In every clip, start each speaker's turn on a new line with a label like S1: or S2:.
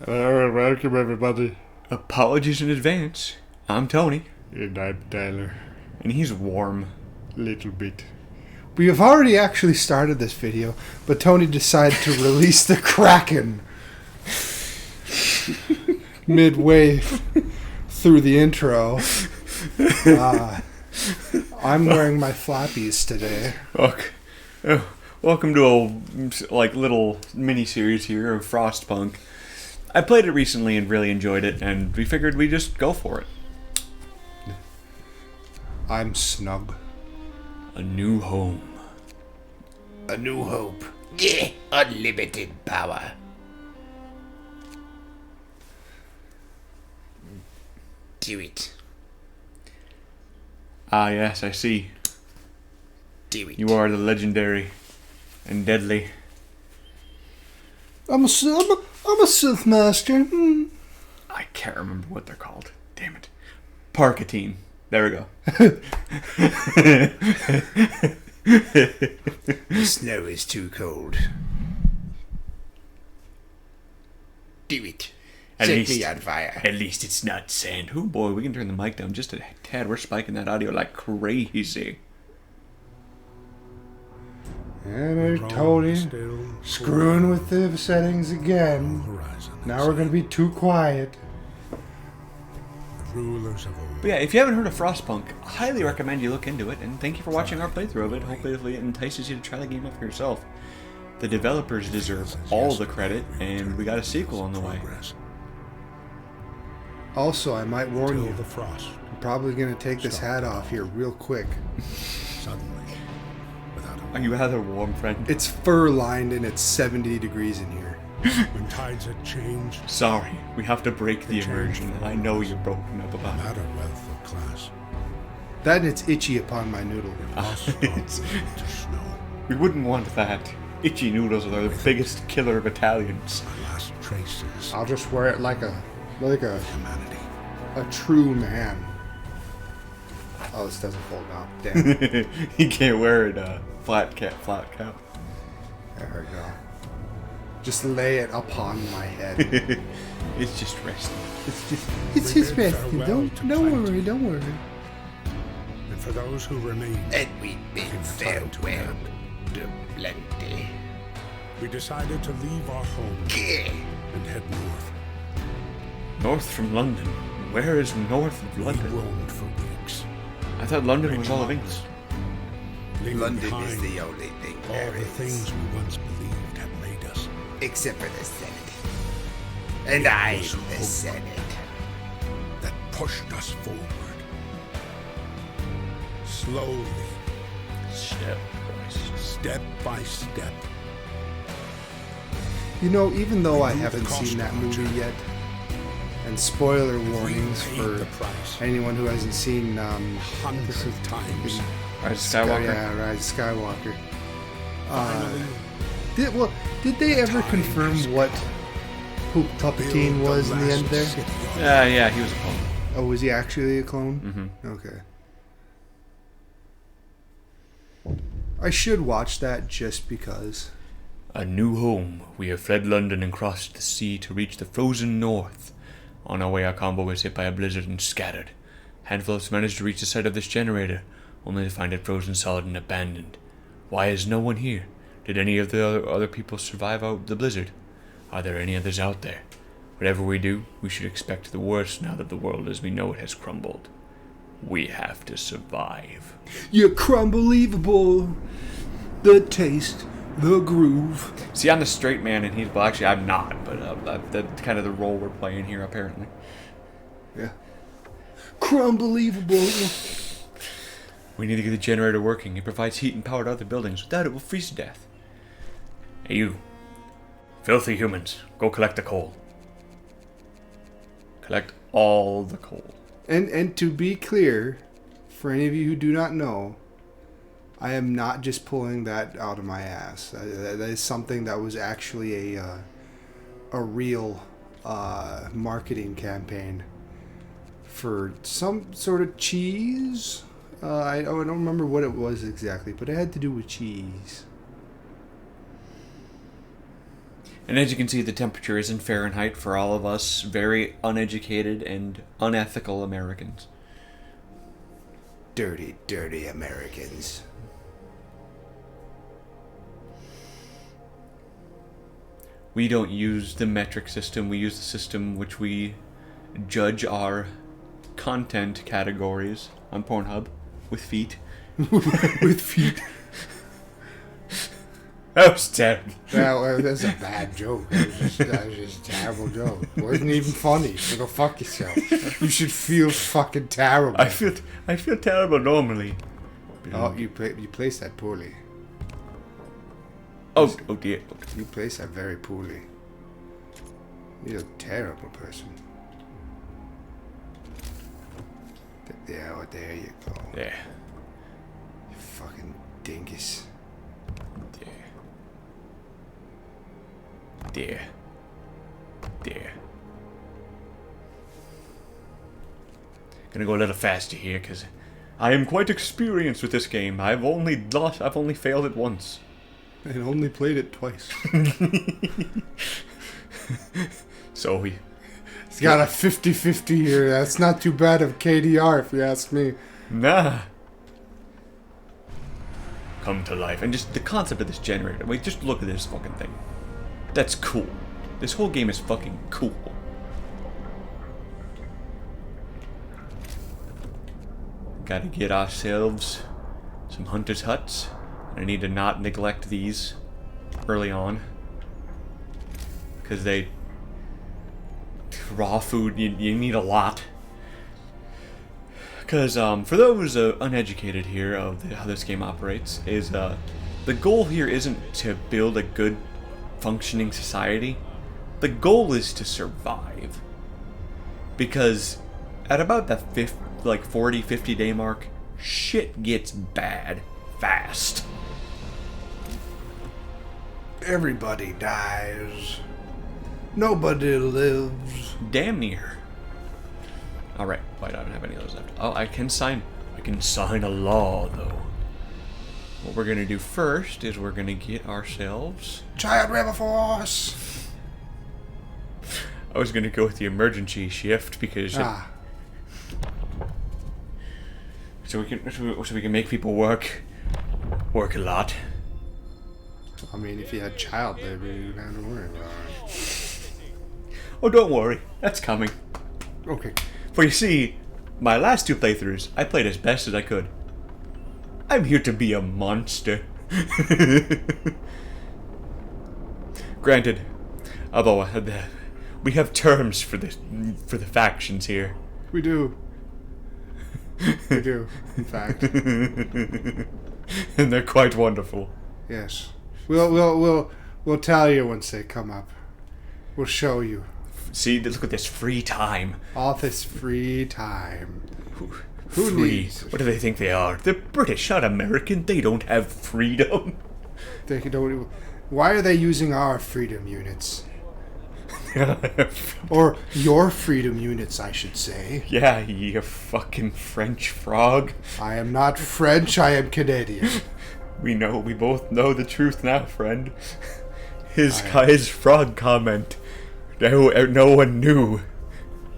S1: Welcome everybody.
S2: Apologies in advance. I'm Tony.
S1: And I'm Tylor.
S2: And he's warm.
S1: Little bit.
S3: We have already actually started this video, but Tony decided to release the Kraken midway through the intro. I'm wearing my flappies today.
S2: Okay. Welcome to a little mini-series here of Frostpunk. I played it recently and really enjoyed it, and we figured we'd just go for it.
S3: I'm snug.
S2: A new home.
S3: A new hope.
S4: Yeah, unlimited power. Do it.
S2: Ah, yes, I see.
S4: Do it.
S2: You are the legendary and deadly.
S3: I'm a Sith Master.
S2: I can't remember what they're called. Damn it. Parkatine. There we go.
S4: The snow is too cold. Do it. Set me on fire.
S2: At least it's not sand. Oh boy, we can turn the mic down just a tad. We're spiking that audio like crazy.
S3: And there's Tony screwing with the settings again. Now we're going to be too quiet.
S2: But yeah, if you haven't heard of Frostpunk, I highly recommend you look into it, and thank you for watching our playthrough of it. Hopefully it entices you to try the game out for yourself. The developers deserve all the credit, and we got a sequel on the way.
S3: Also, I might warn you, I'm probably going to take this hat off here real quick.
S2: Are you rather warm, friend?
S3: It's fur-lined and it's 70 degrees in here.
S5: When tides had changed,
S2: Sorry, we have to break the immersion. I know you're broken up about it.
S5: matter wealth or class,
S3: That and it's itchy upon my noodle.
S2: It's-
S5: to snow.
S2: We wouldn't want that. Itchy noodles are the biggest killer of Italians.
S5: My last traces
S3: I'll just wear it like a
S5: humanity.
S3: true man. Oh, this doesn't fold down. Damn.
S2: You can't wear it flat cap.
S3: There we go. Just lay it upon my head.
S2: It's just resting.
S3: It's
S5: We
S3: his
S5: bid
S3: resting.
S5: farewell to
S3: Don't worry.
S5: And for those who remain,
S4: And we bid
S5: it's time to
S4: farewell
S5: land.
S4: to plenty.
S5: We decided to leave our home
S4: Yeah.
S5: and head north.
S2: North from London. Where is north of
S5: We
S2: London?
S5: roamed for weeks.
S2: I thought London was all of England.
S5: Leaving
S4: London
S5: behind
S4: is the only thing
S5: all
S4: there
S5: the
S4: is.
S5: things we once believed had made us.
S4: Except for the Senate. And I'm
S5: was
S4: the
S5: hope.
S4: Senate.
S5: That pushed us forward. Slowly, step by step.
S3: You know, even though I
S5: Remove
S3: haven't
S5: the cost
S3: seen that
S5: of our
S3: movie
S5: journey.
S3: yet, and spoiler
S5: We
S3: warnings
S5: paid
S3: for
S5: the price
S3: anyone who hasn't seen
S5: hundreds of times.
S2: Rise of Skywalker.
S3: Yeah, Rise of Skywalker.
S5: Finally,
S3: Did they ever
S5: Time
S3: confirm
S5: has
S3: what
S5: come.
S3: Palpatine
S5: Build
S3: was
S5: the
S3: in the end
S5: last
S3: there?
S5: city on
S2: Yeah, he was a clone.
S3: Oh, was he actually a clone?
S2: Mm-hmm.
S3: Okay. I should watch that just because.
S2: A new home. We have fled London and crossed the sea to reach the frozen north. On our way, our convoy was hit by a blizzard and scattered. Handful of us managed to reach the site of this generator, only to find it frozen solid and abandoned. Why is no one here? Did any of the other people survive out the blizzard? Are there any others out there? Whatever we do, we should expect the worst now that the world as we know it has crumbled. We have to survive.
S3: You're crumbelievable. The taste, the groove.
S2: See, I'm the straight man, and he's... Well, actually, I'm not, but that's kind of the role we're playing here, apparently.
S3: Yeah. Crumbelievable.
S2: We need to get the generator working. It provides heat and power to other buildings. Without it, we'll freeze to death. Hey, you. Filthy humans. Go collect the coal. Collect all the coal.
S3: And to be clear, for any of you who do not know, I am not just pulling that out of my ass. That is something that was actually a real marketing campaign for some sort of cheese. I don't remember what it was exactly, but it had to do with cheese.
S2: And as you can see, the temperature is in Fahrenheit for all of us very uneducated and unethical Americans.
S3: Dirty, dirty Americans.
S2: We don't use the metric system, we use the system which we judge our content categories on Pornhub with feet.
S3: With feet.
S2: That was terrible.
S3: That's a bad joke. That was just a terrible joke. It wasn't even funny. So go fuck yourself. You should feel fucking terrible.
S2: I feel terrible normally.
S3: Oh, you placed that poorly.
S2: Oh dear.
S3: You placed that very poorly. You're a terrible person. Yeah, oh, there you go.
S2: There.
S3: You fucking dingus.
S2: There. Gonna go a little faster here, because I am quite experienced with this game. I've only failed it once.
S3: And only played it twice.
S2: So
S3: He's got a 50-50 here. That's not too bad of KDR, if you ask me.
S2: Nah. Come to life. And just the concept of this generator. Wait, just look at this fucking thing. That's cool. This whole game is fucking cool. Gotta get ourselves some hunter's huts. I need to not neglect these early on. Because they... raw food, you need a lot. Because for those uneducated here of how this game operates, is the goal here isn't to build a good functioning society. The goal is to survive. Because at about the 40-50 day mark, shit gets bad fast.
S3: Everybody dies. Nobody lives.
S2: Damn near. Alright, why don't I have any of those left? Oh, I can sign a law, though. What we're gonna do first is we're gonna get ourselves...
S3: Giant river force!
S2: I was gonna go with the emergency shift, because... So we can make people work a lot.
S3: I mean, if you had child labor, you'd have to worry about it.
S2: Oh, don't worry. That's coming.
S3: Okay.
S2: For you see, my last 2 playthroughs, I played as best as I could. I'm here to be a monster. Granted, although we have terms for the factions here.
S3: We do. We do, in fact.
S2: And they're quite wonderful.
S3: Yes. We'll tell you once they come up. We'll show you.
S2: See, look at this free time.
S3: All this free time. Who
S2: Free.
S3: needs it?
S2: What do they think they are? They're British, not American. They don't have freedom.
S3: They don't. Why are they using our freedom units? Or your freedom units, I should say.
S2: Yeah, you fucking French frog.
S3: I am not French, I am Canadian.
S2: We both know the truth now, friend. His frog comment. No one knew.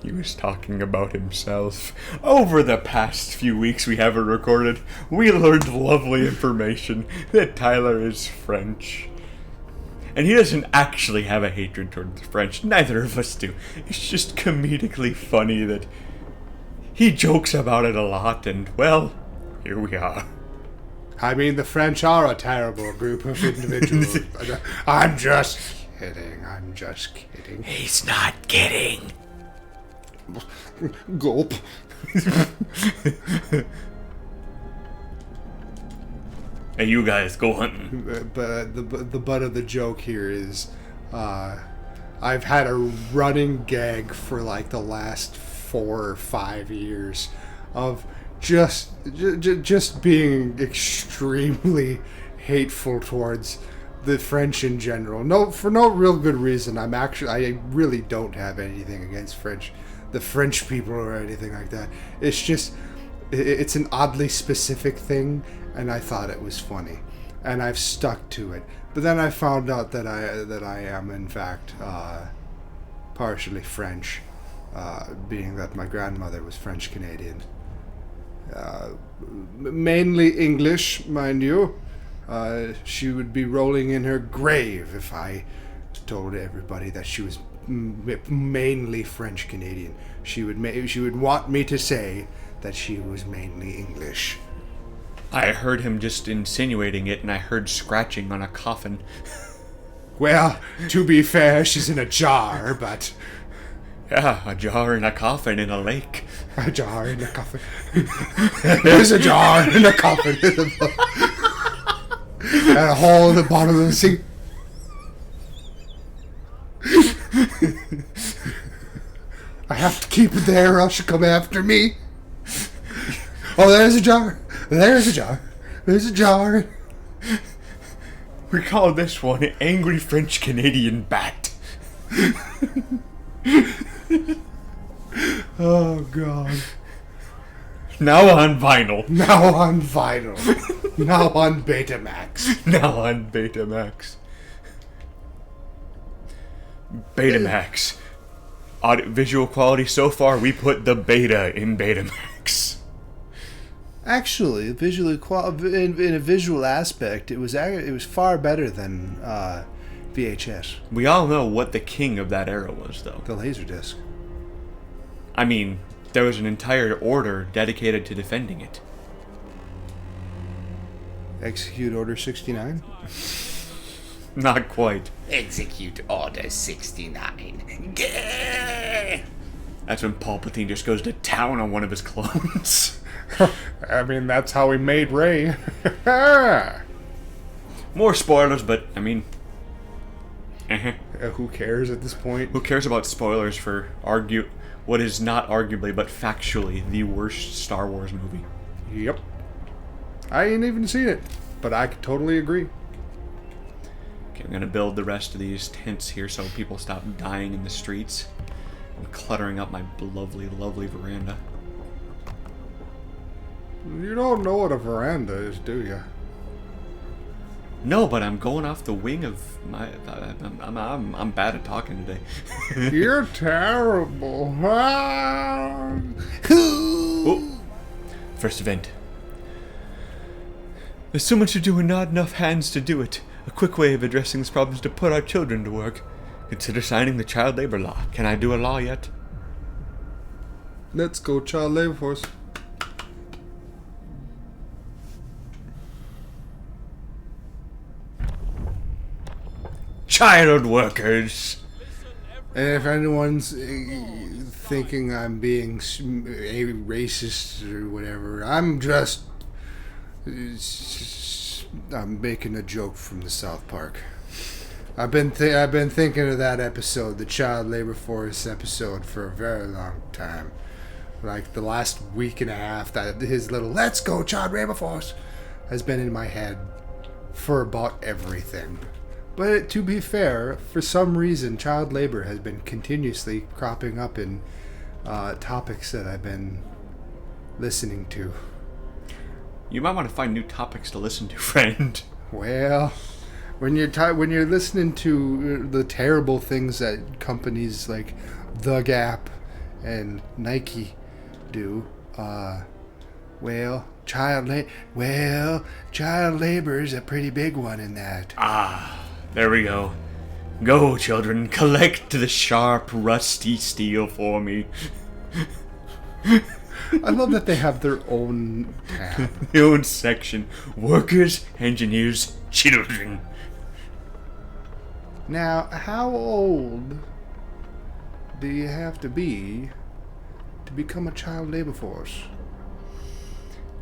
S2: He was talking about himself. Over the past few weeks we haven't recorded, we learned lovely information that Tyler is French. And he doesn't actually have a hatred toward the French. Neither of us do. It's just comedically funny that he jokes about it a lot, and, well, here we are.
S3: I mean, the French are a terrible group of individuals. I'm just kidding. I'm just kidding.
S2: He's not kidding.
S3: Gulp.
S2: Hey, you guys, go hunting.
S3: But the butt of the joke here is, I've had a running gag for like the last 4 or 5 years of just being extremely hateful towards the French in general. For no real good reason. I really don't have anything against the French people or anything like that. It's just, it's an oddly specific thing, and I thought it was funny. and I've stuck to it. But then I found out that I am in fact partially French, being that my grandmother was French Canadian. Mainly English, mind you. She would be rolling in her grave if I told everybody that she was mainly French Canadian. She would want me to say that she was mainly English.
S2: I heard him just insinuating it, and I heard scratching on a coffin.
S3: Well, to be fair, she's in a jar, but...
S2: Yeah, a jar in a coffin in a lake.
S3: A jar in a coffin. There's a jar in a coffin. And a hole in the bottom of the sink. I have to keep it there or else she'll come after me. Oh, there's a jar. There's a jar. There's a jar.
S2: We call this one an angry French Canadian bat.
S3: Oh, God.
S2: Now on vinyl.
S3: Now on vinyl. Now on Betamax.
S2: Now on Betamax. Betamax. Visual quality so far, we put the beta in Betamax.
S3: Actually, in a visual aspect, it was far better than VHS.
S2: We all know what the king of that era was, though.
S3: The Laserdisc.
S2: I mean, there was an entire order dedicated to defending it.
S3: Execute Order 69?
S2: Not quite.
S4: Execute Order 69. Gah!
S2: That's when Palpatine just goes to town on one of his clones.
S3: I mean, that's how he made Rey.
S2: More spoilers, but, I mean...
S3: Who cares at this point?
S2: Who cares about spoilers for what is not arguably, but factually, the worst Star Wars movie?
S3: Yep. I ain't even seen it, but I could totally agree.
S2: Okay, I'm gonna build the rest of these tents here so people stop dying in the streets. I'm cluttering up my lovely, lovely veranda.
S3: You don't know what a veranda is, do you?
S2: No, but I'm going off the wing of my... I'm bad at talking today.
S3: You're terrible.
S2: Oh. First event. There's so much to do and not enough hands to do it. A quick way of addressing this problem is to put our children to work. Consider signing the child labor law. Can I do a law yet?
S3: Let's go, child labor force.
S2: Child workers.
S3: And if anyone's thinking I'm being a racist or whatever, I'm making a joke from the South Park. I've been thinking of that episode, the child labor force episode, for a very long time. Like the last week and a half, that his little "Let's go, child labor force" has been in my head for about everything. But to be fair, for some reason, child labor has been continuously cropping up in topics that I've been listening to.
S2: You might want to find new topics to listen to, friend.
S3: Well, when you're listening to the terrible things that companies like The Gap and Nike do, child labor is a pretty big one in that.
S2: Ah, there we go. Go, children, collect the sharp, rusty steel for me.
S3: I love that they have their own tab.
S2: Their own section. Workers, engineers, children.
S3: Now, how old do you have to be to become a child labor force?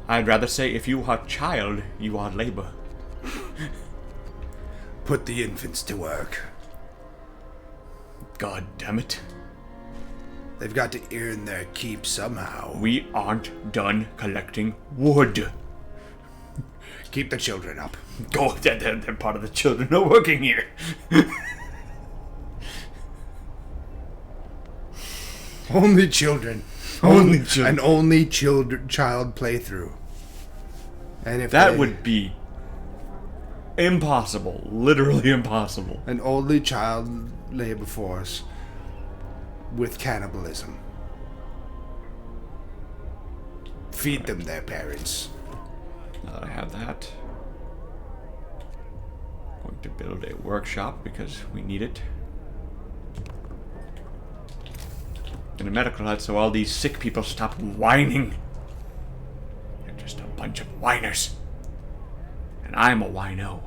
S2: I'd rather say if you are child, you are labor.
S3: Put the infants to work.
S2: God damn it.
S3: They've got to earn their keep somehow.
S2: We aren't done collecting wood.
S3: Keep the children up.
S2: Go, they're part of the children who are working here.
S3: Only children.
S2: Only children.
S3: An only child playthrough. And if
S2: that would be Impossible. Literally impossible.
S3: An only child lay before us with cannibalism. Feed them their parents.
S2: Now that I have that, I'm going to build a workshop because we need it. And a medical hut so all these sick people stop whining. They're just a bunch of whiners. And I'm a wino.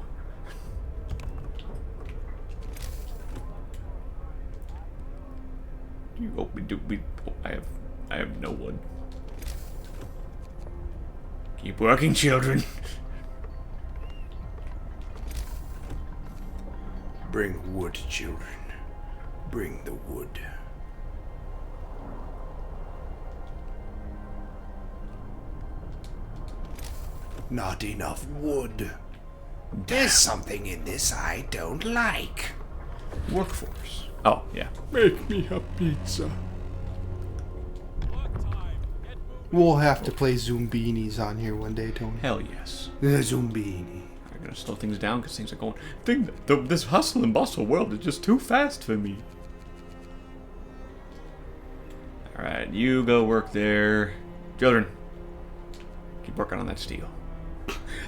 S2: I have no wood. Keep working, children.
S3: Bring wood, children. Bring the wood. Not enough wood. There's something in this I don't like.
S2: Workforce. Oh, yeah.
S1: Make me a pizza.
S3: We'll have to play Zoombinis on here one day, Tony.
S2: Hell yes.
S3: Zoombini.
S2: I'm gonna slow things down because things are going. This hustle and bustle world is just too fast for me. Alright, you go work there. Children, keep working on that steel.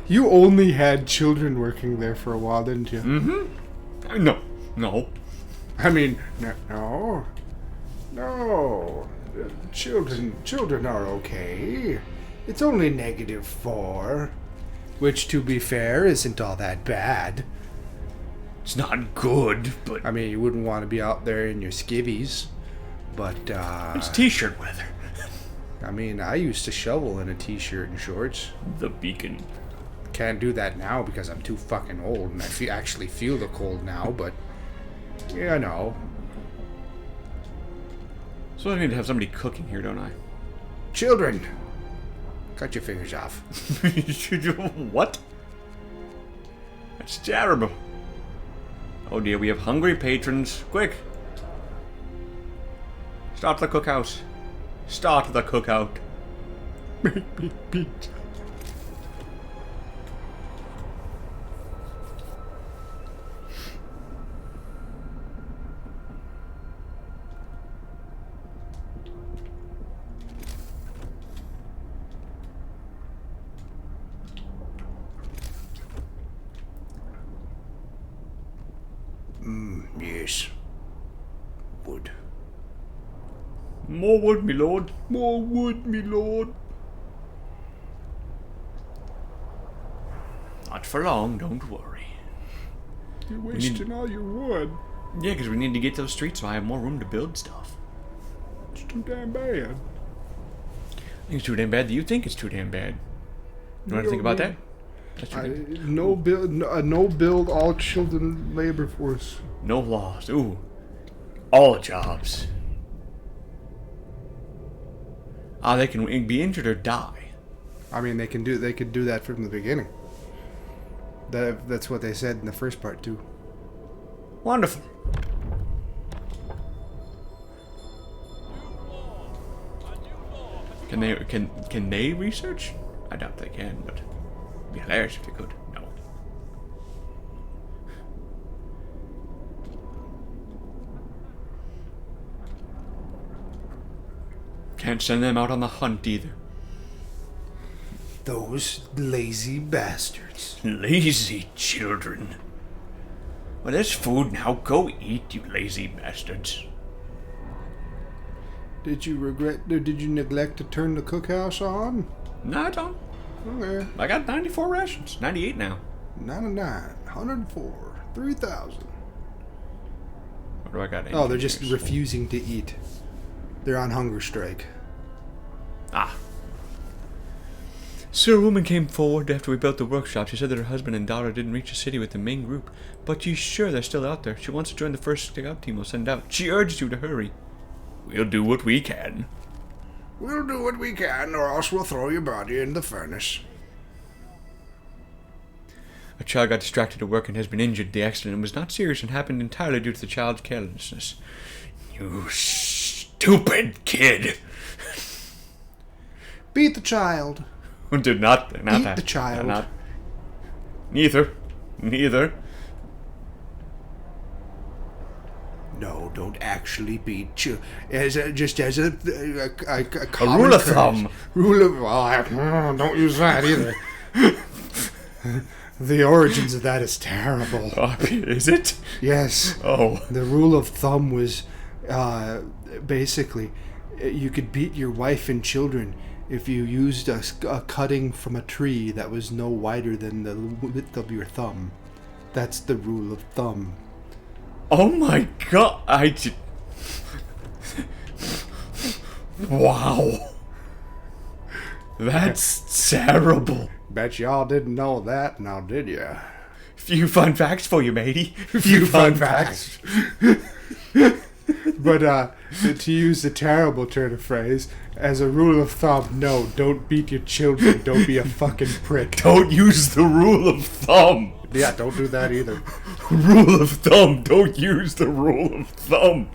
S3: You only had children working there for a while, didn't you?
S2: Mm-hmm. No.
S3: I mean, no. Children are okay. It's only -4, which, to be fair, isn't all that bad.
S2: It's not good, but
S3: I mean, you wouldn't want to be out there in your skivvies, but
S2: it's t-shirt weather.
S3: I mean, I used to shovel in a t-shirt and shorts.
S2: The beacon.
S3: Can't do that now because I'm too fucking old, and I actually feel the cold now. But yeah, no.
S2: So I need to have somebody cooking here, don't I?
S3: Children, cut your fingers off.
S2: What? That's terrible. Oh dear, we have hungry patrons. Quick! Start the cookhouse. Start the cookout.
S1: Make me pizza.
S3: Yes. Wood.
S2: More wood, me lord.
S1: More wood, me lord.
S2: Not for long, don't worry.
S1: You're wasting all your wood.
S2: Yeah, because we need to get those streets so I have more room to build stuff.
S1: It's too damn bad.
S2: I think it's too damn bad that you think it's too damn bad. You want to think about that? That's ridiculous.
S3: No build, all children labor force.
S2: No laws. Ooh. All jobs. They can be injured or die.
S3: I mean, they could do that from the beginning. That's what they said in the first part too.
S2: Wonderful. Can they research? I doubt they can, but it'd be hilarious if they could. No. Can't send them out on the hunt either.
S3: Those lazy bastards.
S2: Lazy children. Well, there's food now. Go eat, you lazy bastards.
S3: Did you neglect to turn the cookhouse on?
S2: No, I don't.
S3: Okay.
S2: I got 94 rations. 98 now.
S3: 99, 104, 3,000.
S2: What do I got?
S3: Oh, they're just
S2: Engineers.
S3: refusing to eat. They're on hunger strike.
S2: Ah. So a woman came forward after we built the workshop. She said that her husband and daughter didn't reach the city with the main group, but she's sure they're still out there. She wants to join the first scout team we'll send out. She urged you to hurry. We'll do what we can.
S3: We'll do what we can, or else we'll throw your body in the furnace.
S2: A child got distracted at work and has been injured. The accident was not serious and happened entirely due to the child's carelessness. You stupid kid!
S3: Beat the child.
S2: Not
S3: Eat
S2: that.
S3: the child.
S2: Not. Neither. Neither.
S3: No, don't actually beat children. Just as a
S2: A
S3: common
S2: rule of
S3: courtesy.
S2: thumb.
S3: Rule of don't use that either. The origins of that is terrible.
S2: Oh, is it?
S3: Yes.
S2: Oh.
S3: The rule of thumb was basically you could beat your wife and children if you used a cutting from a tree that was no wider than the width of your thumb. That's the rule of thumb.
S2: Oh my god. Wow. That's terrible.
S3: Bet y'all didn't know that, now did ya?
S2: Few fun facts for you, matey.
S3: Few fun facts. But to use the terrible turn of phrase, as a rule of thumb, no, don't beat your children. Don't be a fucking prick.
S2: Don't use the rule of thumb.
S3: Yeah, don't do that either.
S2: Rule of thumb. Don't use the rule of thumb.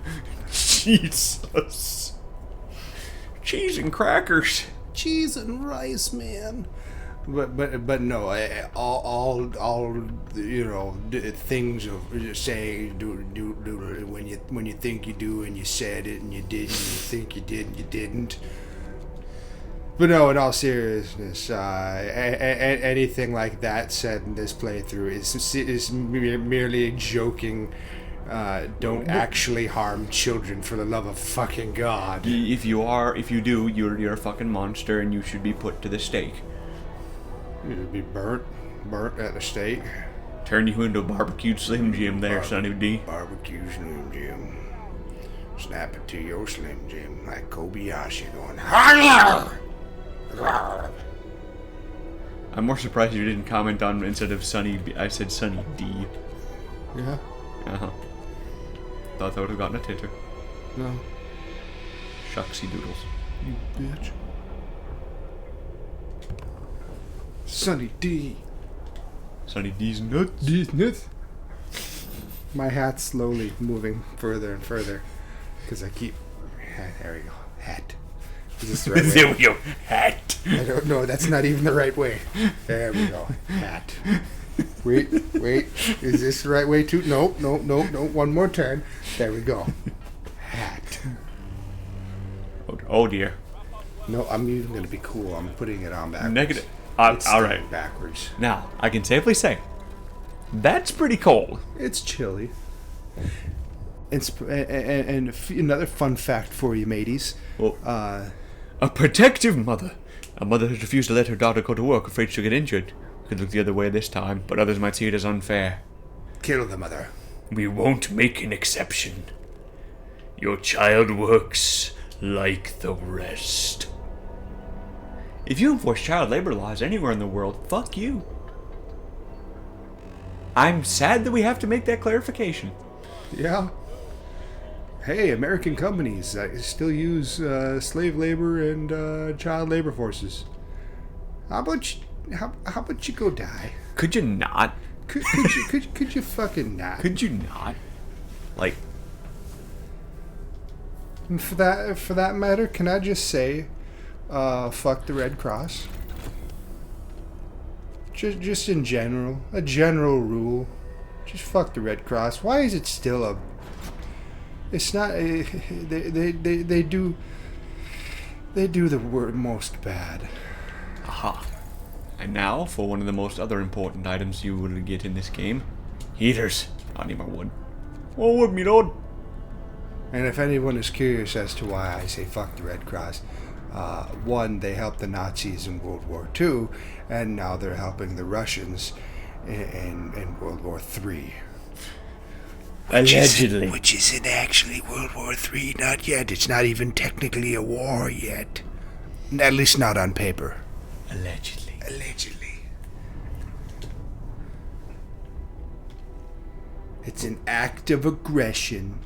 S2: Jesus. Cheese and crackers.
S3: Cheese and rice, man. But no, all you know, things of saying do when you think you do and you said it and you didn't, you think you did and you didn't. But no, in all seriousness, anything like that said in this playthrough is merely joking. Don't actually harm children, for the love of fucking God.
S2: If you do, you're a fucking monster and you should be put to the stake.
S3: You'd be burnt at the stake.
S2: Turn you into a barbecued Slim Jim there, Sonny D.
S3: Barbecue Slim Jim. Snap it to your Slim Jim like Kobayashi going, "Higher!"
S2: I'm more surprised you didn't comment on instead of Sonny. I said Sonny D.
S3: Yeah?
S2: Uh-huh. Thought that would have gotten a titter.
S3: No.
S2: Shucksy doodles.
S3: You bitch. Sonny D.
S2: Sonny D's nuts.
S3: D's nuts. My hat's slowly moving further and further because I keep. There we go. Hat. Is this the right way?
S2: There we go. Hat.
S3: I don't know. That's not even the right way. There we go. Hat. Wait. Is this the right way too? No. One more turn. There we go. Hat.
S2: Oh dear.
S3: No, I'm even going to be cool. I'm putting it on backwards.
S2: Negative.
S3: It's
S2: All
S3: staying
S2: right.
S3: backwards.
S2: Now, I can safely say, that's pretty cold.
S3: It's chilly. And another fun fact for you, mateys.
S2: Well, a protective mother. A mother has refused to let her daughter go to work, afraid she'll get injured. Could look the other way this time, but others might see it as unfair.
S3: Kill the mother.
S2: We won't make an exception. Your child works like the rest. If you enforce child labor laws anywhere in the world, fuck you. I'm sad that we have to make that clarification.
S3: Yeah. Hey, American companies still use slave labor and child labor forces. How about you go die?
S2: Could you not?
S3: Could you fucking not?
S2: Could you not? Like,
S3: And for that matter, can I just say, fuck the Red Cross? Just in general, a general rule. Just fuck the Red Cross. Why is it still a? It's not. They do the most bad.
S2: aha. And now, for one of the most other important items you will get in this game. Heaters. I need more wood. More wood, me lord.
S3: And if anyone is curious as to why I say fuck the Red Cross, one, they helped the Nazis in World War II, and now they're helping the Russians in World War III.
S2: Allegedly.
S3: Which isn't actually World War III, not yet. It's not even technically a war yet. At least not on paper.
S2: Allegedly.
S3: It's an act of aggression.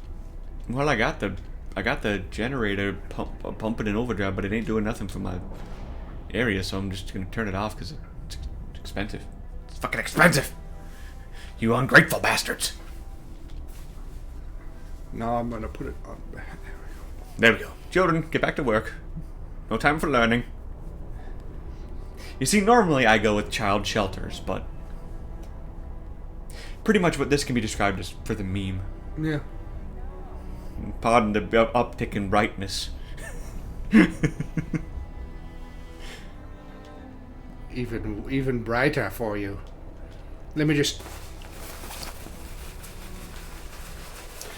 S2: Well, I got the generator pumping in overdrive, but it ain't doing nothing for my area, so I'm just gonna turn it off because it's expensive. It's fucking expensive. You ungrateful bastards.
S3: No, I'm gonna put it on.
S2: There we go. Children, get back to work. No time for learning. You see, normally I go with child shelters, but pretty much what this can be described as for the meme.
S3: Yeah.
S2: Pardon the uptick in brightness.
S3: Even brighter for you. Let me just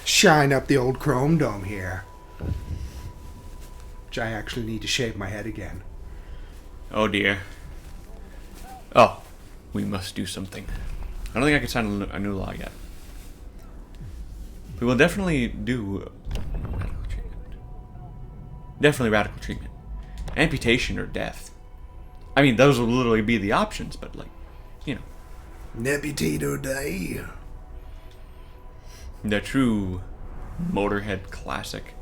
S3: shine up the old chrome dome here. Which I actually need to shave my head again.
S2: Oh dear. Oh, we must do something. I don't think I can sign a new law yet. We will definitely do radical treatment. Definitely radical treatment. Amputation or death. I mean, those will literally be the options, but like, you know.
S3: Amputate or die.
S2: The true Motorhead classic.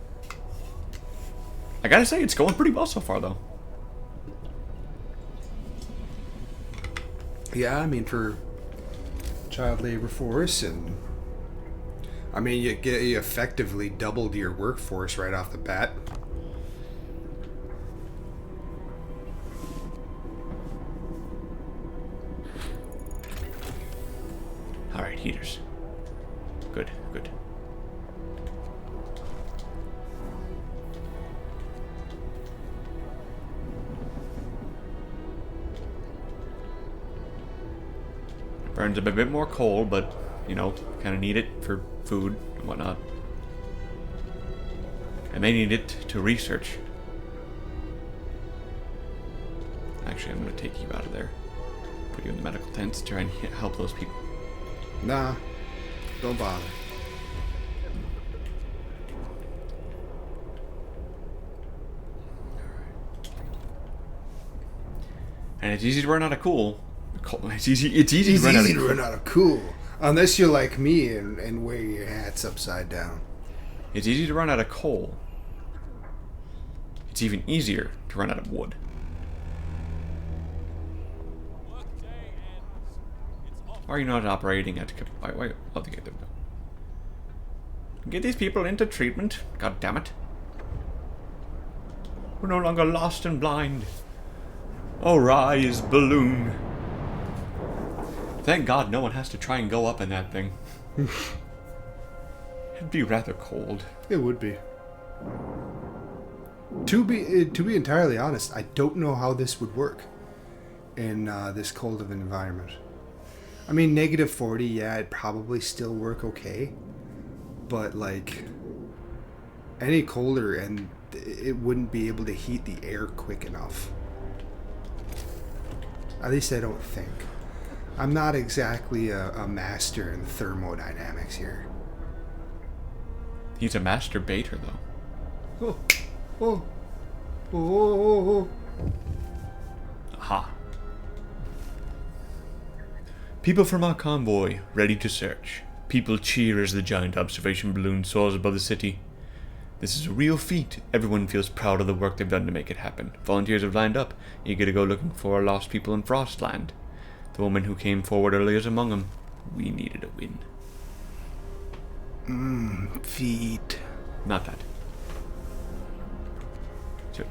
S2: I gotta say, it's going pretty well so far, though.
S3: Yeah, I mean, for child labor force, and I mean, you effectively doubled your workforce right off the bat.
S2: Alright, heaters. Good, good. Burns up a bit more coal, but, you know, kind of need it for food and whatnot. And they need it to research. Actually, I'm going to take you out of there. Put you in the medical tents to try and help those people.
S3: Nah, don't bother.
S2: And it's easy to run out of coal. It's easy to run out of
S3: cool. Unless you're like me and wear your hats upside down.
S2: It's easy to run out of coal. It's even easier to run out of wood. Why are you not operating at... Why? Oh, there we go. Get these people into treatment. God damn it. We're no longer lost and blind. Oh, rise, balloon. Thank God no one has to try and go up in that thing. It'd be rather cold.
S3: It would be. To be entirely honest, I don't know how this would work in this cold of an environment. I mean, -40, yeah, it'd probably still work okay. But, like, any colder and it wouldn't be able to heat the air quick enough. At least I don't think. I'm not exactly a master in thermodynamics here.
S2: He's a masturbator, though.
S3: Oh.
S2: Aha. People from our convoy, ready to search. People cheer as the giant observation balloon soars above the city. This is a real feat. Everyone feels proud of the work they've done to make it happen. Volunteers have lined up, eager to go looking for lost people in Frostland. The woman who came forward earlier is among them. We needed a win.
S3: Feet.
S2: Not that. So,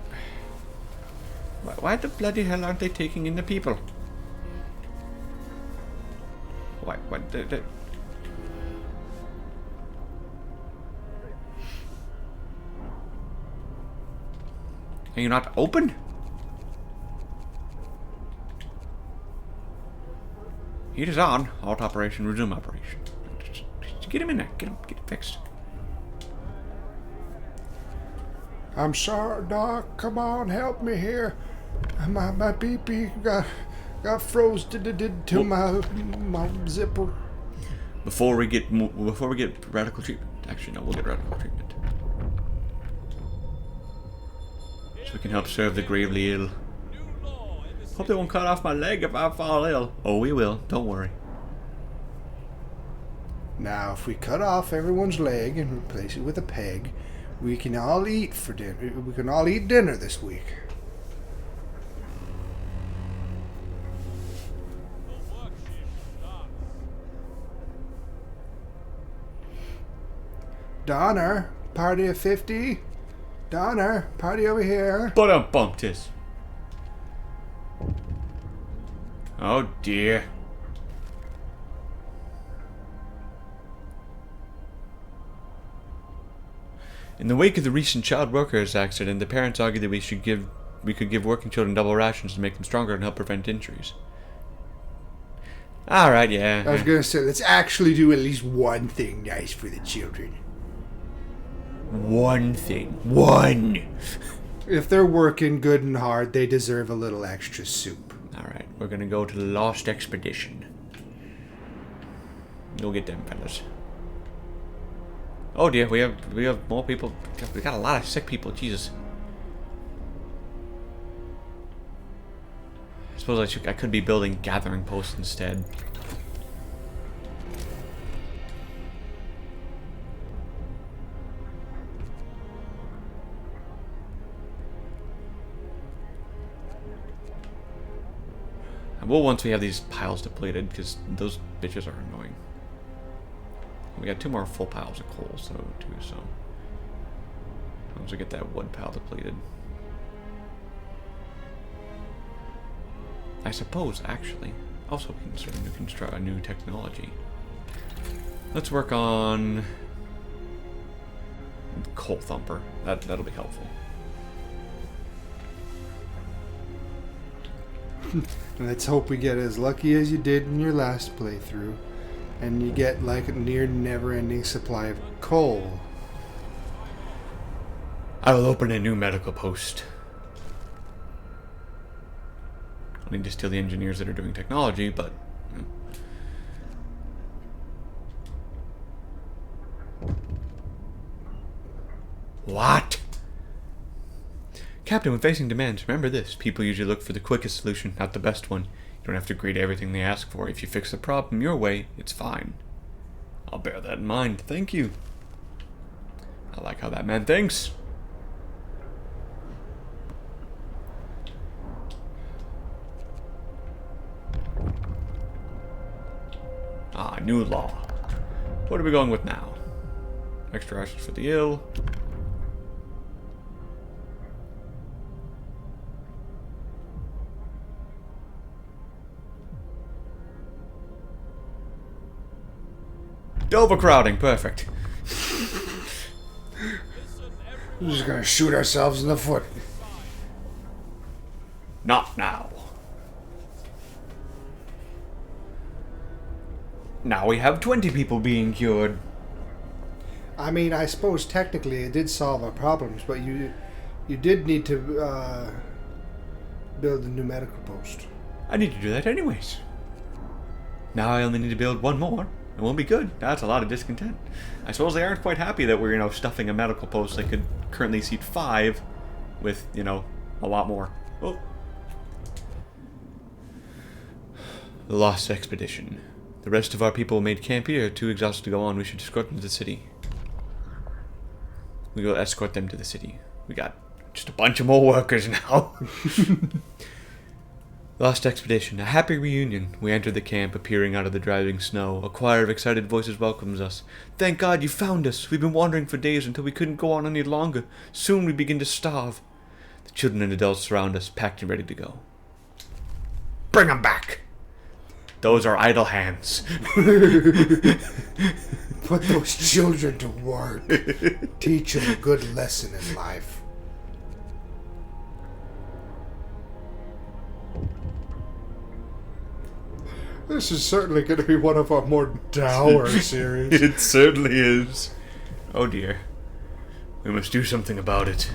S2: why the bloody hell aren't they taking in the people? Why? Can you not open? Heat is on. Halt operation. Resume operation. Just get him in there. Get it fixed.
S3: I'm sorry, Doc. Come on, help me here. My PP got froze to my zipper.
S2: Before we get radical treatment. Actually, no, we'll get radical treatment. So we can help serve the gravely ill. Hope they won't cut off my leg if I fall ill. Oh, we will. Don't worry.
S3: Now, if we cut off everyone's leg and replace it with a peg, we can all eat for dinner. We can all eat dinner this week. Donner, party of 50. Donner, party over here.
S2: But I'm bumped this. Oh dear. In the wake of the recent child workers accident, the parents argued that we could give working children double rations to make them stronger and help prevent injuries. Alright, yeah.
S3: I was gonna say, let's actually do at least one thing nice for the children.
S2: One thing. One!
S3: If they're working good and hard, they deserve a little extra soup.
S2: Alright, we're gonna go to the Lost Expedition. Go get them fellas. Oh dear, we have more people. We got a lot of sick people, Jesus. I suppose I could be building gathering posts instead. I will once we have these piles depleted, because those bitches are annoying. We got 2 more full piles of coal, so too. So once we get that wood pile depleted, I suppose actually also we can start a new technology. Let's work on coal thumper. That'll be helpful.
S3: Let's hope we get as lucky as you did in your last playthrough, and you get like a near never-ending supply of coal.
S2: I will open a new medical post. I need to steal the engineers that are doing technology, but what? Captain, when facing demands, remember this. People usually look for the quickest solution, not the best one. You don't have to agree to everything they ask for. If you fix the problem your way, it's fine. I'll bear that in mind. Thank you. I like how that man thinks. Ah, new law. What are we going with now? Extra rations for the ill. Overcrowding, perfect.
S3: We're just gonna shoot ourselves in the foot.
S2: Not now. Now we have 20 people being cured.
S3: I mean, I suppose technically it did solve our problems, but you did need to build a new medical post.
S2: I need to do that anyways. Now I only need to build 1 more, and we'll be good. That's a lot of discontent. I suppose they aren't quite happy that we're, stuffing a medical post that could currently seat 5 with, a lot more. Oh. The Lost Expedition. The rest of our people made camp here, too exhausted to go on. We should escort them to the city. We will escort them to the city. We got just a bunch of more workers now. Lost Expedition. A happy reunion. We entered the camp, appearing out of the driving snow. A choir of excited voices welcomes us. Thank God you found us. We've been wandering for days until we couldn't go on any longer. Soon we begin to starve. The children and adults surround us, packed and ready to go. Bring them back. Those are idle hands.
S3: Put those children to work. Teach them a good lesson in life. This is certainly going to be one of our more dour series.
S2: It certainly is. Oh dear. We must do something about it.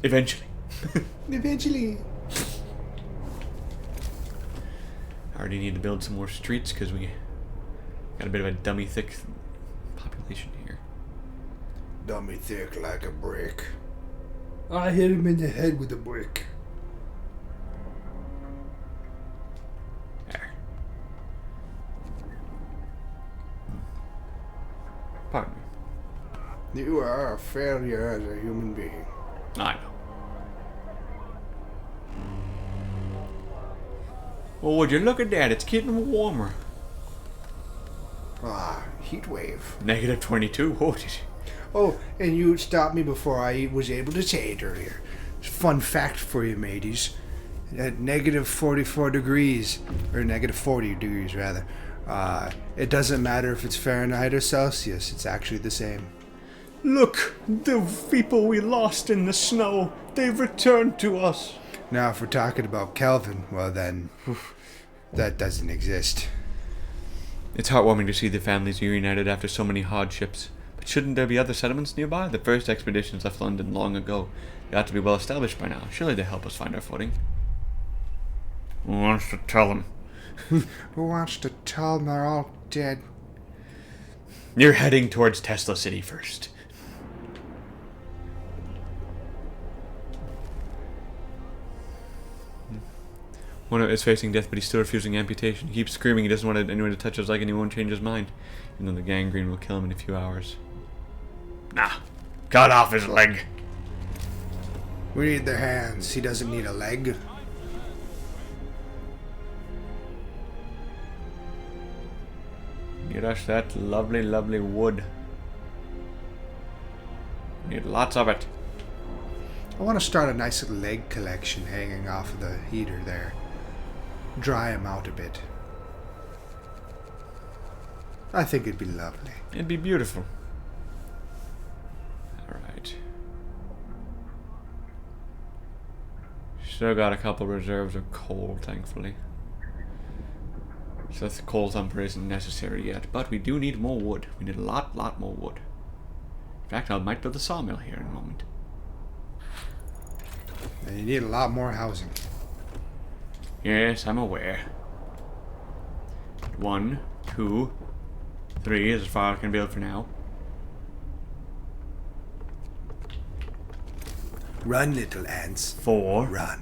S2: Eventually.
S3: Eventually.
S2: I already need to build some more streets because we got a bit of a dummy thick population here.
S3: Dummy thick like a brick. I hit him in the head with a brick.
S2: There. Pardon me.
S3: You are a failure as a human being.
S2: I know. Well, would you look at that? It's getting warmer.
S3: Heat wave.
S2: Negative 22. Oh, did you?
S3: Oh, and you stopped me before I was able to say it earlier. Fun fact for you, mateys. At negative 44 degrees, or negative 40 degrees rather, It doesn't matter if it's Fahrenheit or Celsius. It's actually the same.
S2: Look, the people we lost in the snow, they've returned to us.
S3: Now, if we're talking about Kelvin, well then, that doesn't exist.
S2: It's heartwarming to see the families reunited after so many hardships. But shouldn't there be other settlements nearby? The first expeditions left London long ago. They ought to be well established by now. Surely they help us find our footing. Who wants to tell them?
S3: Who wants to tell them they're all dead?
S2: You're heading towards Tesla City first. One is facing death, but he's still refusing amputation. He keeps screaming he doesn't want anyone to touch his leg and he won't change his mind. Even though the gangrene will kill him in a few hours. Nah. Cut off his leg.
S3: We need their hands. He doesn't need a leg.
S2: Get us that lovely, lovely wood. Need lots of it.
S3: I want to start a nice little leg collection hanging off of the heater there. Dry them out a bit. I think it'd be lovely.
S2: It'd be beautiful. Alright. Still got a couple reserves of coal, thankfully. So the coal thumper isn't necessary yet, but we do need more wood. We need a lot more wood. In fact, I might build a sawmill here in a moment.
S3: And you need a lot more housing.
S2: Yes, I'm aware. 1, 2, 3 is as far as I can build for now.
S3: Run, little ants.
S2: 4.
S3: Run.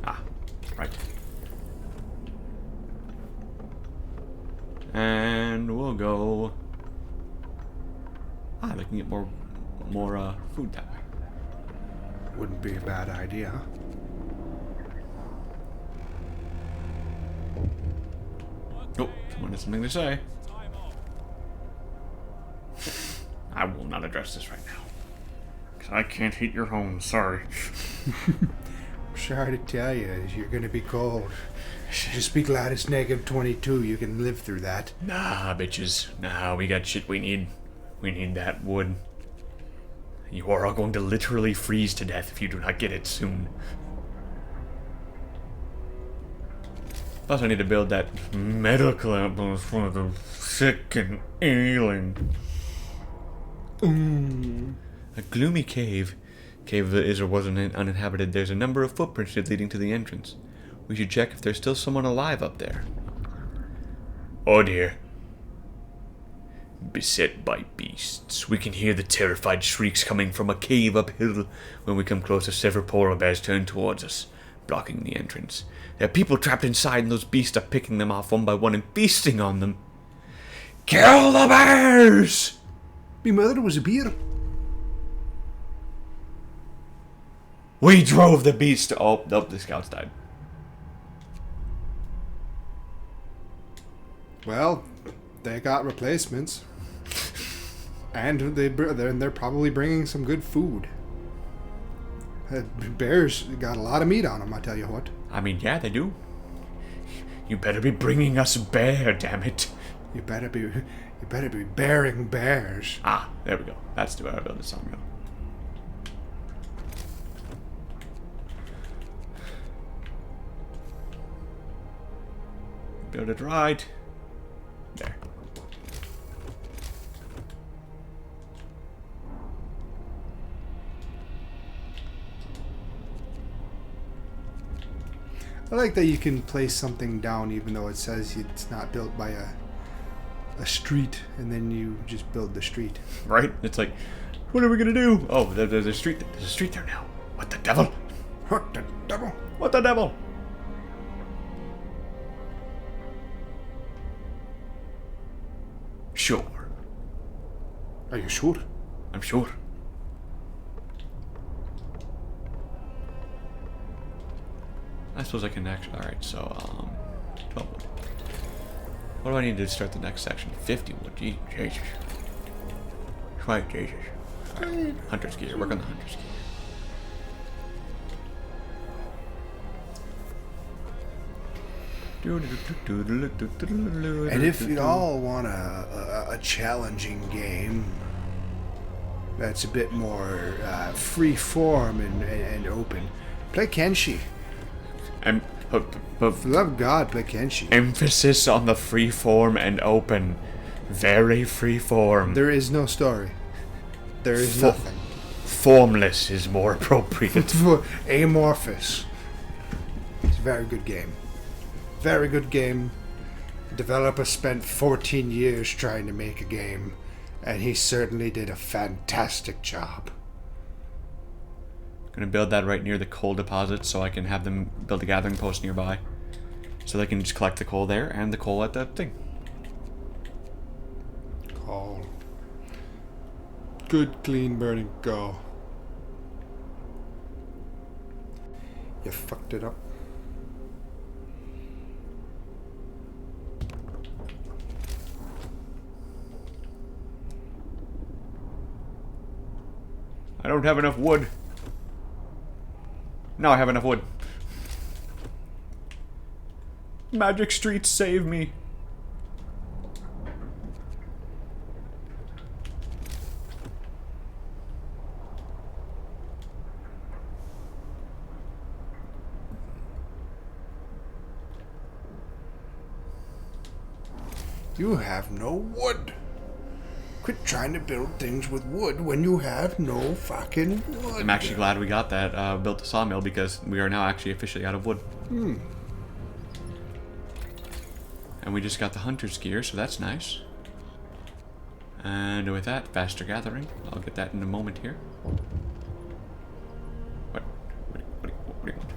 S2: Ah, right. And we'll go. Ah, they can get more food that way.
S3: Wouldn't be a bad idea.
S2: Oh, someone has something to say. I will not address this right now. Because I can't heat your home, sorry.
S3: I'm sorry to tell you, you're gonna be cold. Just be glad it's -22. You can live through that.
S2: Nah, bitches. Nah, we got shit we need. We need that wood. You are all going to literally freeze to death if you do not get it soon. Plus, I need to build that medical ambulance for the sick and ailing. A gloomy cave. Cave that is or wasn't uninhabited. There's a number of footprints leading to the entrance. We should check if there's still someone alive up there. Oh dear. Beset by beasts. We can hear the terrified shrieks coming from a cave uphill. When we come closer, several polar bears turn towards us, blocking the entrance. There are people trapped inside, and those beasts are picking them off one by one and feasting on them. Kill the bears!
S3: Me mother was a bear.
S2: We drove the beast. Oh, nope, the scouts died.
S3: Well, they got replacements. And they're probably bringing some good food. Bears got a lot of meat on them, I tell you what.
S2: I mean, yeah, they do. You better be bringing us a bear, damn it.
S3: You better be bearing bears.
S2: Ah, there we go. That's the way I build the sawmill. Build it right. There.
S3: I like that you can place something down even though it says it's not built by a street, and then you just build the street.
S2: Right? It's like, what are we gonna do? Oh, there's a street. There's a street there now. What the devil?
S3: What the devil?
S2: What the devil? Sure.
S3: Are you sure?
S2: I'm sure. I suppose I can actually. Alright, so, 12 wood. What do I need to start the next section? 50 wood. Jesus. Right, Jesus. Alright, hunter's gear. Work on the hunter's gear.
S3: And if you all want a challenging game that's a bit more free form and open, play Kenshi. For the love of God, play Kenshi.
S2: Emphasis on the free form and open. Very free form.
S3: There is no story. There is nothing.
S2: Formless is more appropriate.
S3: Amorphous. It's a very good game. Very good game. Developer spent 14 years trying to make a game, and he certainly did a fantastic job.
S2: Gonna build that right near the coal deposit so I can have them build a gathering post nearby. So they can just collect the coal there and the coal at that thing.
S3: Coal. Good, clean, burning coal. You fucked it up.
S2: I don't have enough wood. Now I have enough wood. Magic streets, save me.
S3: You have no wood. Quit trying to build things with wood when you have no fucking wood.
S2: I'm actually glad we got that, built a sawmill, because we are now actually officially out of wood. And we just got the hunter's gear, so that's nice. And with that, faster gathering. I'll get that in a moment here. What do you want?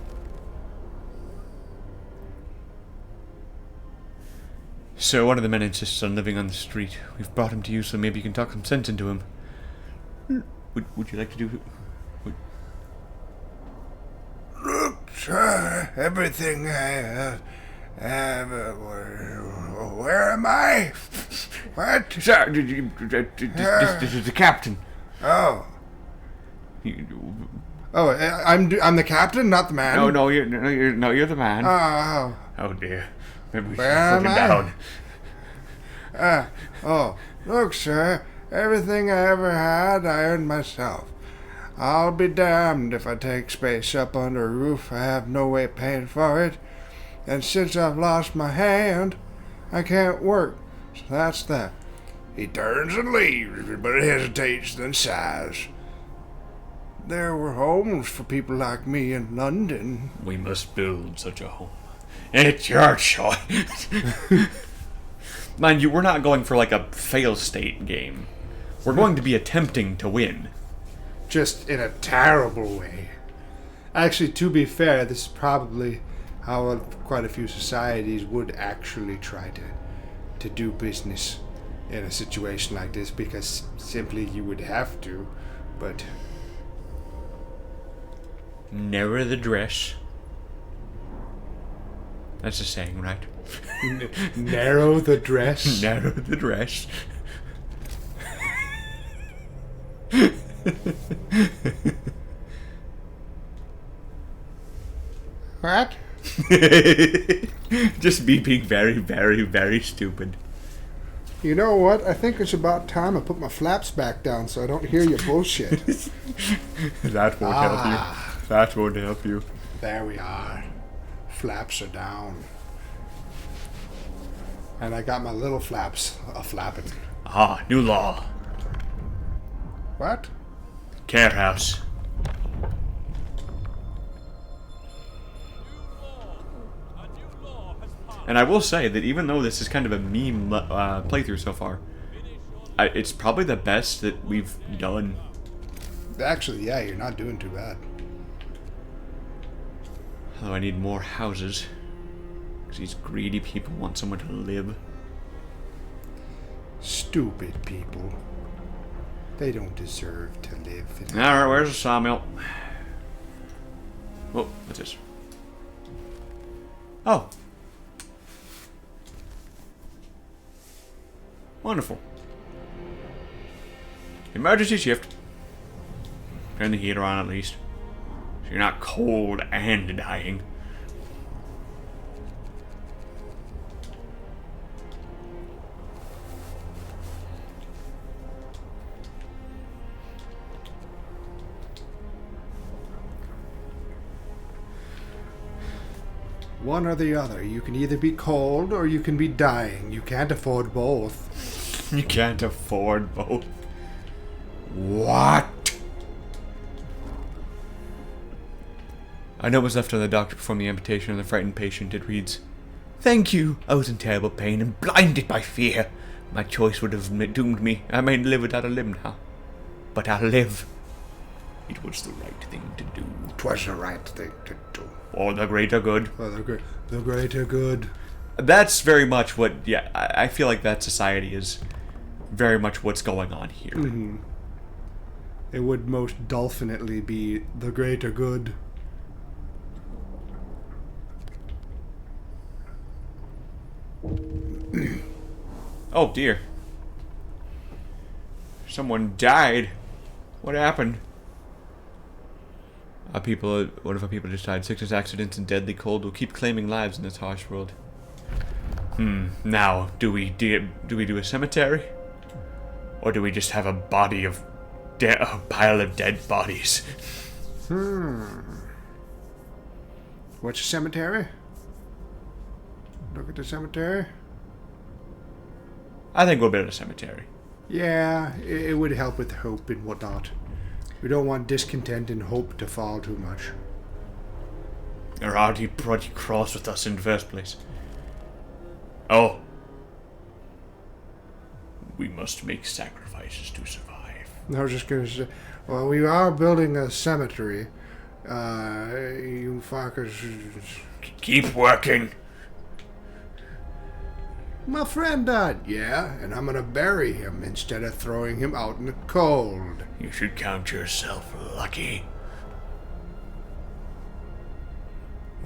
S2: So one of the men insists on living on the street. We've brought him to you, so maybe you can talk some sense into him. Would you like to do...
S3: Look, sir, everything I have... where am I? What?
S2: Sir, this is the captain.
S3: Oh. Oh, I'm the captain, not the man.
S2: No, you're the man.
S3: Oh.
S2: Oh dear. Maybe we should
S3: Where
S2: put him
S3: am
S2: down.
S3: Look, sir, everything I ever had, I earned myself. I'll be damned if I take space up under a roof. I have no way of paying for it. And since I've lost my hand, I can't work. So that's that. He turns and leaves, but hesitates, then sighs. There were homes for people like me in London.
S2: We must build such a home. It's your choice. Mind you, we're not going for like a fail state game. We're going to be attempting to win.
S3: Just in a terrible way. Actually, to be fair, this is probably how quite a few societies would actually try to do business in a situation like this, because simply you would have to, but...
S2: Narrow the dress. That's a saying, right?
S3: Narrow the dress?
S2: Narrow the dress.
S3: What?
S2: Just me being very, very, very stupid.
S3: You know what? I think it's about time I put my flaps back down so I don't hear your bullshit.
S2: That won't help you. That won't help you.
S3: There we are. Flaps are down. And I got my little flaps a-flapping.
S2: Ah, new law.
S3: What?
S2: Care house. And I will say that even though this is kind of a meme playthrough so far, it's probably the best that we've done.
S3: Actually, yeah, you're not doing too bad.
S2: Although I need more houses. Because these greedy people want somewhere to live.
S3: Stupid people. They don't deserve to live in...
S2: Alright, where's the sawmill? Whoa, what's this? Oh. Wonderful. Emergency shift. Turn the heater on at least. So you're not cold and dying.
S3: One or the other. You can either be cold or you can be dying. You can't afford both.
S2: You can't afford both.
S3: What?
S2: A note was left on the doctor performed the amputation of the frightened patient. It reads, "Thank you. I was in terrible pain and blinded by fear. My choice would have doomed me. I may live without a limb now. But I'll live. It was the right thing to do.
S3: 'Twas the right thing to do.
S2: For the greater good."
S3: For the greater good.
S2: That's very much what, yeah, I feel like that society is very much what's going on here.
S3: Mm-hmm. It would most definitely be the greater good.
S2: Oh dear. Someone died. What happened? One of our people just died. Sickness, accidents, and deadly cold will keep claiming lives in this harsh world. Now, do we do a cemetery? Or do we just have a pile of dead bodies?
S3: What's a cemetery? Look at the cemetery.
S2: I think we'll build a cemetery.
S3: Yeah, it would help with hope and whatnot. We don't want discontent and hope to fall too much.
S2: Or how'd he brought you cross with us in the first place? Oh. We must make sacrifices to survive.
S3: I was just gonna say, well, we are building a cemetery. You fuckers.
S2: Keep working.
S3: My friend died, yeah, and I'm gonna bury him instead of throwing him out in the cold.
S2: You should count yourself lucky.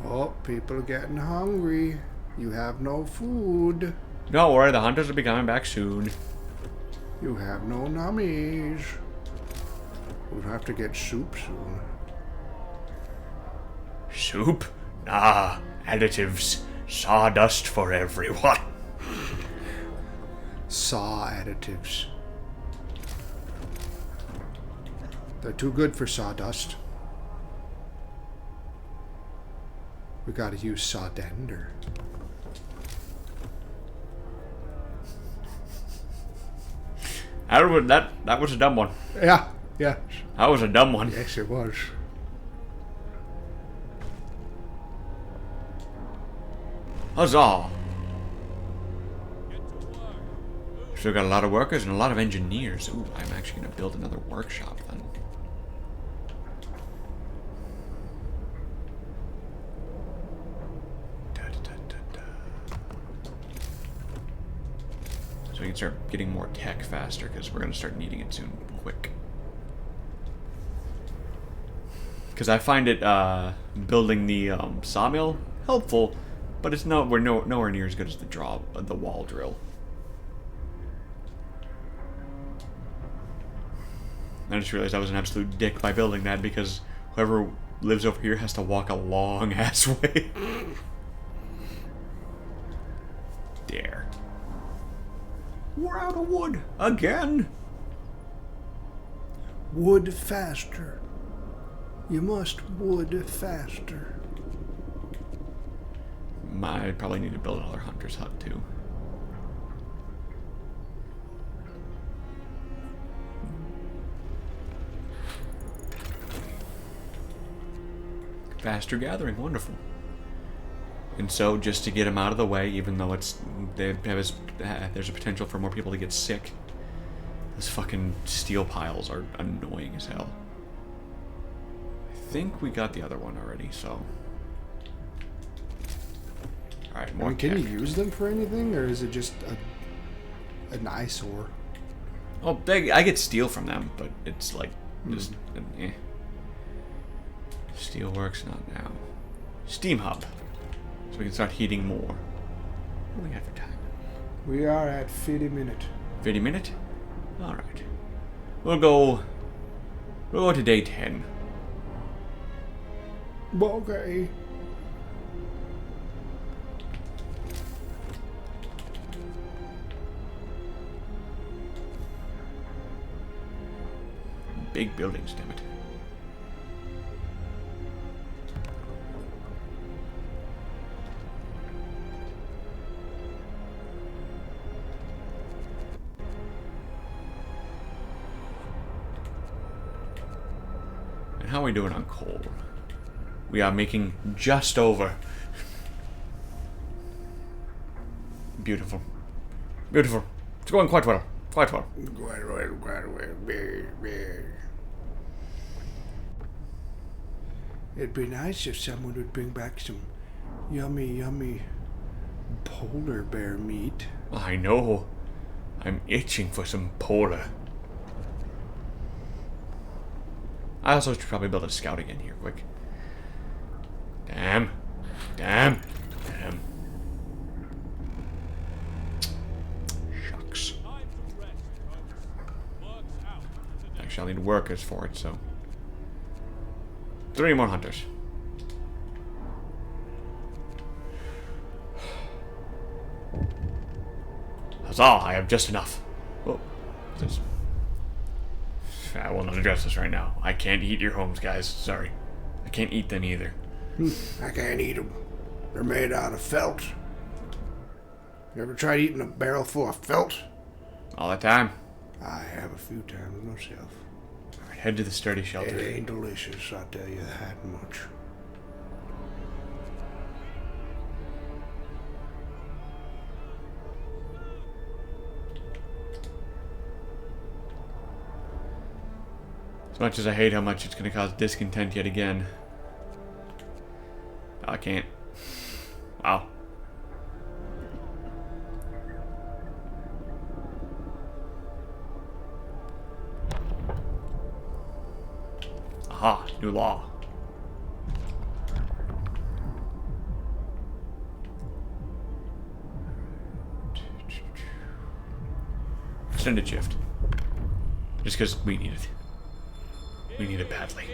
S3: Oh, people are getting hungry. You have no food.
S2: Don't worry, the hunters will be coming back soon.
S3: You have no nummies. We'll have to get soup soon.
S2: Soup? Nah, additives. Sawdust for everyone.
S3: Saw additives. They're too good for sawdust. We gotta use sawdender.
S2: That was a dumb one.
S3: Yeah.
S2: That was a dumb one.
S3: Yes, it was.
S2: Huzzah! Still got a lot of workers and a lot of engineers. Ooh, I'm actually gonna build another workshop then. So we can start getting more tech faster because we're gonna start needing it soon, quick. Because I find it building the sawmill helpful, but it's nowhere near as good as the wall drill. I just realized I was an absolute dick by building that because whoever lives over here has to walk a long ass way. There. We're out of wood again.
S3: Wood faster. You must wood faster.
S2: I probably need to build another hunter's hut too. Faster gathering, wonderful. And so, just to get them out of the way, even though there's a potential for more people to get sick, those fucking steel piles are annoying as hell. I think we got the other one already, so. Alright, more
S3: Can you
S2: tech.
S3: use them for anything, or is it just an eyesore?
S2: Oh, I get steel from them, but it's like just Steel works not now. Steam hub, so we can start heating more. What do we have for time?
S3: We are at 50 minutes.
S2: 50 minute? All right. We'll go to day 10.
S3: Okay.
S2: Big buildings, damn it. how are we doing on coal? We are making just over. Beautiful. Beautiful. It's going quite well. Quite well.
S3: It'd be nice if someone would bring back some yummy, yummy polar bear meat.
S2: I know. I'm itching for some polar. I also should probably build a scout again here, quick. Damn. Damn. Damn. Shucks. Actually, I'll need workers for it, so. 3 more hunters. Huzzah! I have just enough. Oh, this. I will not address this right now. I can't eat your homes, guys. Sorry. I can't eat them either.
S3: I can't eat them. They're made out of felt. You ever tried eating a barrel full of felt?
S2: All the time.
S3: I have a few times myself.
S2: Alright, head to the sturdy shelter.
S3: It ain't delicious, I'll tell you that much.
S2: As much as I hate how much it's going to cause discontent yet again. I can't. Wow. Aha, new law. Extended shift. Just because we need it. We need it badly.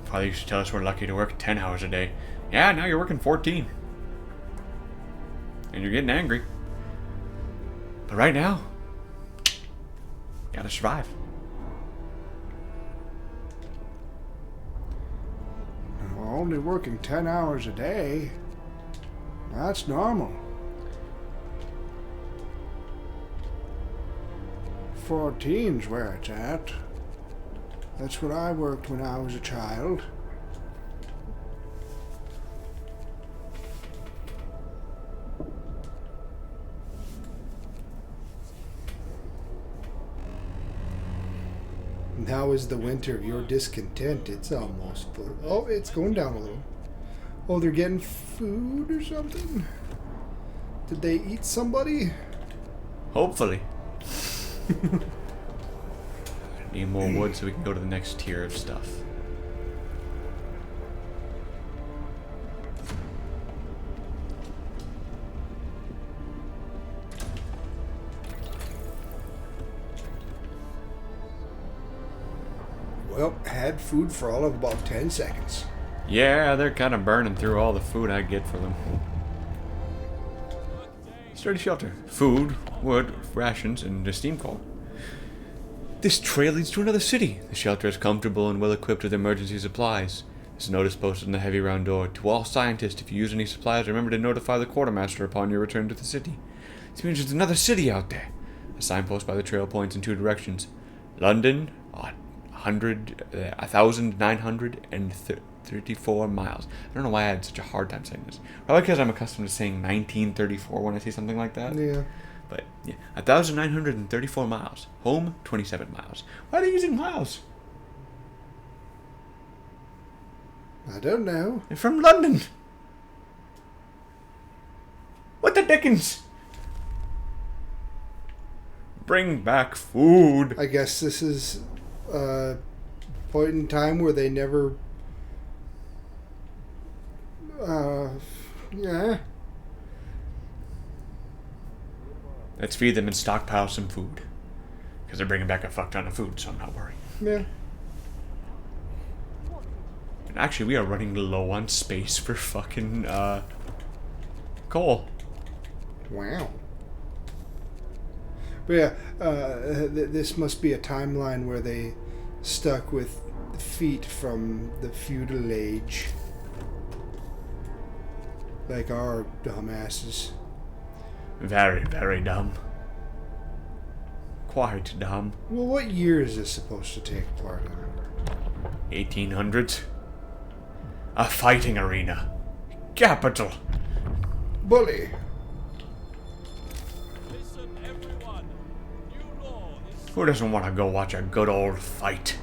S2: Father used to tell us we're lucky to work 10 hours a day. Yeah, now you're working 14. And you're getting angry. But right now, you gotta survive.
S3: We're only working 10 hours a day. That's normal. 14's where it's at. That's what I worked when I was a child. Now is the winter of your discontent. It's almost full. Oh, it's going down a little. Oh, they're getting food or something? Did they eat somebody?
S2: Hopefully. Need more wood so we can go to the next tier of stuff.
S3: Well, had food for all of about 10 seconds.
S2: Yeah, they're kind of burning through all the food I get for them. Sturdy shelter. Food, wood, rations, and a steam coal. This trail leads to another city. The shelter is comfortable and well equipped with emergency supplies. There's a notice posted on the heavy round door. To all scientists, if you use any supplies, remember to notify the quartermaster upon your return to the city. This means there's another city out there. A signpost by the trail points in 2 directions. London, 1,934 miles. I don't know why I had such a hard time saying this. Probably because I'm accustomed to saying 1934 when I say something like that.
S3: Yeah.
S2: But, yeah, 1,934 miles. Home, 27 miles. Why are they using miles?
S3: I don't know.
S2: They're from London. What the dickens? Bring back food.
S3: I guess this is a point in time where they never... yeah.
S2: Let's feed them and stockpile some food. Because they're bringing back a fuck ton of food, so I'm not worried.
S3: Yeah.
S2: And actually, we are running low on space for fucking, coal.
S3: Wow. But yeah, this must be a timeline where they stuck with feet from the feudal age. Like our dumbasses.
S2: Very, very dumb. quite, Dom.
S3: Well, what year is this supposed to take part in?
S2: 1800s. A fighting arena. Capital.
S3: Bully.
S6: Listen, everyone. New law is
S2: Who doesn't want to go watch a good old fight?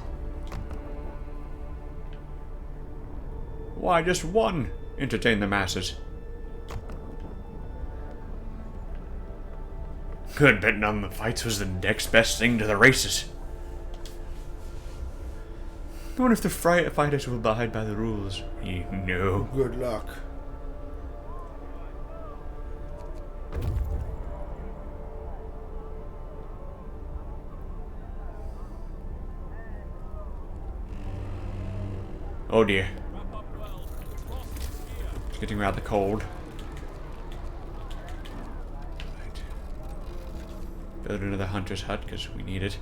S2: Why, just one. Entertain the masses. Good betting on the fights was the next best thing to the races. I wonder if the fighters will abide by the rules. No.
S3: Good luck.
S2: Oh dear.
S6: wrap up well. The frost is here.
S2: It's getting rather cold. Right. Build another hunter's hut because we need it.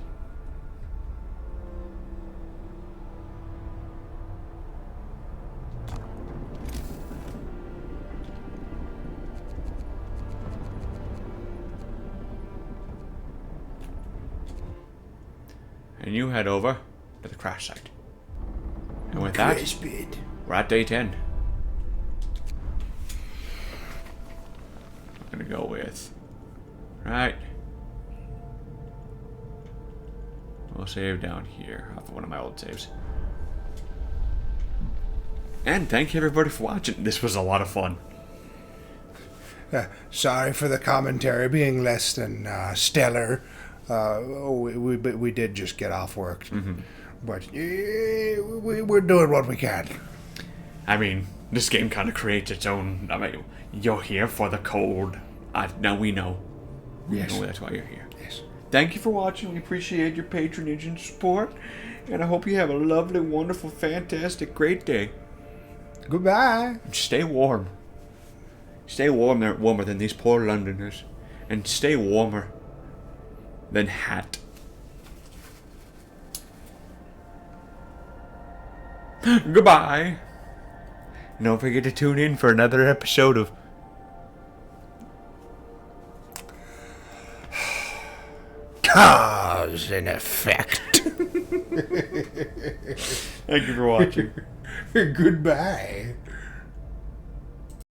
S2: And you head over to the crash site. And with that,
S4: Speed.
S2: we're at day 10. I'm gonna go with. Right. We'll save down here off of one of my old saves. And thank you everybody for watching. This was a lot of fun.
S3: Sorry for the commentary being less than stellar. We did just get off work. But we're doing what we can.
S2: I mean, this game kind of creates its own. I mean, you're here for the cold. Now we know.
S3: Yes.
S2: We know that's why you're here.
S3: Yes.
S2: Thank you for watching. We appreciate your patronage and support. And I hope you have a lovely, wonderful, fantastic, great day.
S3: Goodbye.
S2: Stay warm. Stay warmer than these poor Londoners. And stay warmer than Hat. Goodbye. And don't forget to tune in for another episode of
S4: Cause and effect.
S2: Thank you for watching.
S3: Goodbye.